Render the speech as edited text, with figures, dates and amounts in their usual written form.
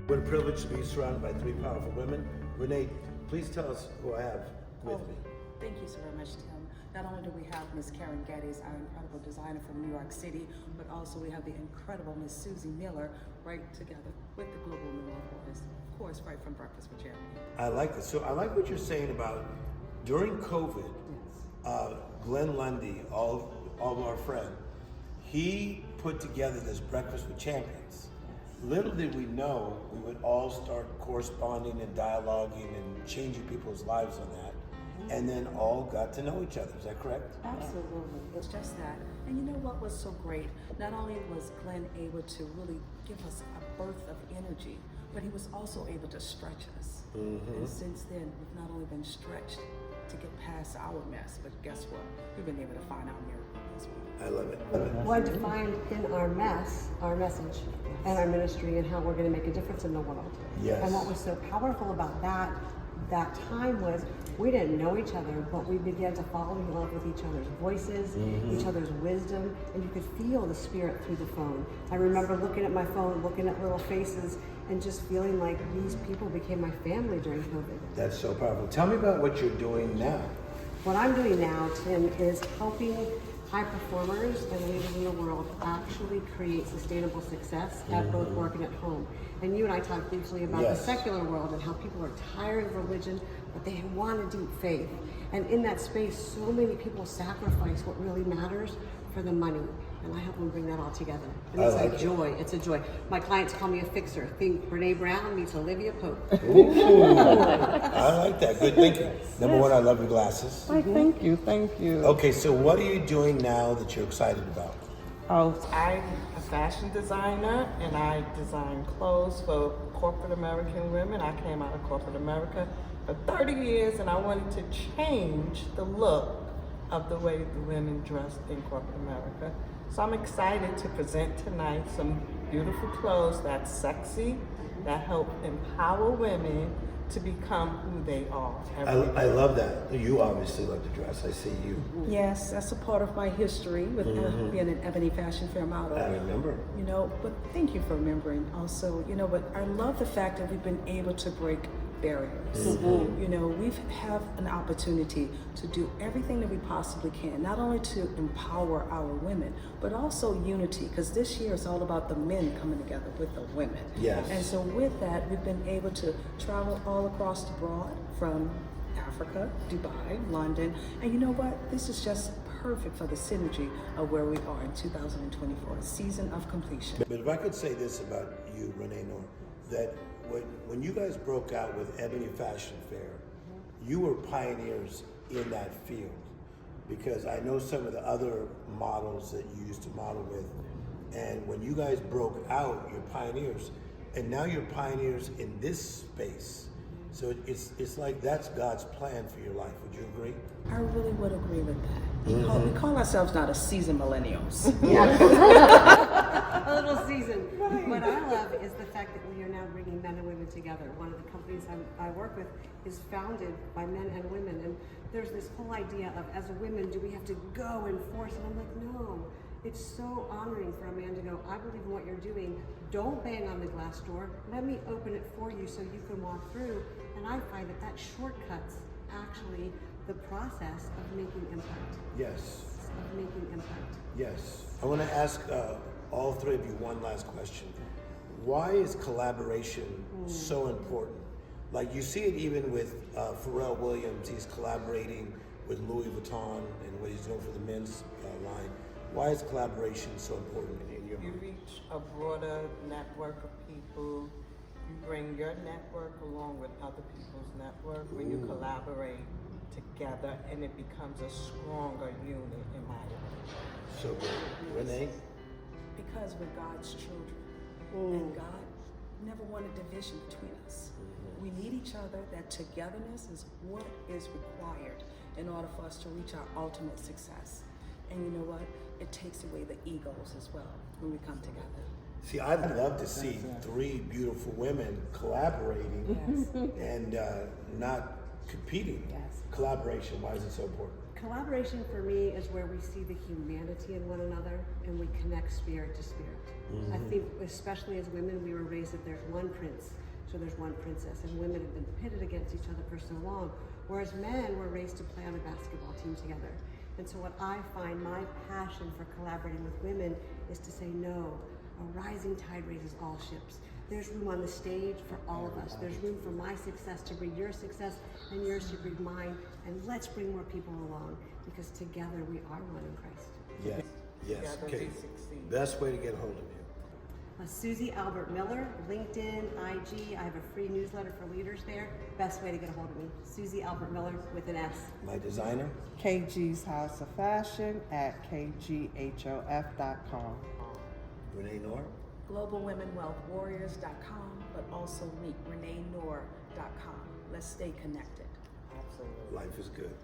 What a privilege to be surrounded by three powerful women. Renee, please tell us who I have with me. Thank you so very much, Tim. Not only do we have Miss Karen Gettys, our incredible designer from New York City, but also we have the incredible Miss Susie Miller right together with the Global New Voice, of course, right from Breakfast with Jeremy. I like this. So I like what you're saying about during COVID, Glenn Lundy, all of our friend, he put together this Breakfast with Champions. Little did we know we would all start corresponding and dialoguing and changing people's lives on that. And then all got to know each other. Is that correct? Absolutely. It's just that. And you know what was so great? Not only was Glenn able to really give us a birth of energy, but he was also able to stretch us. And since then, we've not only been stretched to get past our mess, but guess what? We've been able to find our miracle as well. I love it. Love it. What to find in our mess, our message, and our ministry, and how we're going to make a difference in the world. Yes. And what was so powerful about that time was we didn't know each other, but we began to fall in love with each other's voices, each other's wisdom, and you could feel the spirit through the phone. I remember looking at my phone, looking at little faces, and just feeling like these people became my family during COVID. That's so powerful. Tell me about what you're doing now. What I'm doing now, Tim, is helping high performers and leaders in the world actually create sustainable success at both work and at home. And you and I talked briefly about the secular world and how people are tired of religion, but they want a deep faith. And in that space, so many people sacrifice what really matters for the money. And I help them bring that all together. And it's a joy. It's a joy. My clients call me a fixer. Think Brene Brown meets Olivia Pope. Ooh, I like that. Good thinking. Number one, I love your glasses. Why, thank you, thank you. Okay, so what are you doing now that you're excited about? Oh, I'm a fashion designer and I design clothes for corporate American women. I came out of corporate America for 30 years and I wanted to change the look of the way the women dressed in corporate America. So I'm excited to present tonight some beautiful clothes that's sexy, that help empower women to become who they are. I love that. You obviously love to dress. I see you. Yes, that's a part of my history with being an Ebony Fashion Fair model. I remember. You know, but thank you for remembering also, you know, but I love the fact that we've been able to break barriers. You know, we have an opportunity to do everything that we possibly can, not only to empower our women, but also unity, because this year is all about the men coming together with the women. Yes. And so with that, we've been able to travel all across the broad, from Africa, Dubai, London, and you know what? This is just perfect for the synergy of where we are in 2024, a season of completion. But if I could say this about you, Renee Knorr, that when you guys broke out with Ebony Fashion Fair, you were pioneers in that field, because I know some of the other models that you used to model with, and when you guys broke out, you're pioneers, and now you're pioneers in this space. So it's like that's God's plan for your life. Would you agree? I really would agree with that. We call ourselves not a seasoned millennials. A little seasoned. What I love is the fact that we are now bringing men and women together. One of the companies I work with is founded by men and women, and there's this whole idea of, as women, do we have to go and force? And I'm like, no. It's so honoring for a man to go, I believe in what you're doing. Don't bang on the glass door. Let me open it for you so you can walk through. And I find that shortcuts actually the process of making impact. Yes. Of making impact. Yes. I want to ask all three of you one last question. Why is collaboration so important? Like, you see it even with Pharrell Williams. He's collaborating with Louis Vuitton and what he's doing for the men's line. Why is collaboration so important in your You mind? reach a broader network of people. You bring your network along with other people's network when you collaborate together, and it becomes a stronger unit, in my opinion. So good. Renee? Because we're God's children, and God never wanted division between us. We need each other. That togetherness is what is required in order for us to reach our ultimate success. And you know what? It takes away the egos as well when we come together. See, I'd love to see three beautiful women collaborating and not competing. Yes. Collaboration, why is it so important? Collaboration for me is where we see the humanity in one another and we connect spirit to spirit. I think especially as women, we were raised that there's one prince, so there's one princess, and women have been pitted against each other for so long, whereas men were raised to play on a basketball team together. And so what I find my passion for collaborating with women is to say no, a rising tide raises all ships. There's room on the stage for all of us. There's room for my success to bring your success and yours to bring mine. And let's bring more people along because together we are one in Christ. Yes, yes. Together Okay. we succeed. Best way to get a hold of you. Susie Albert Miller, LinkedIn, IG. I have a free newsletter for leaders there. Best way to get a hold of me, Susie Albert Miller with an S. My designer. KG's House of Fashion at kghof.com. Renee Knorr. GlobalWomenWealthWarriors.com, but also meet ReneeKnorr.com. Let's stay connected. Absolutely. Life is good.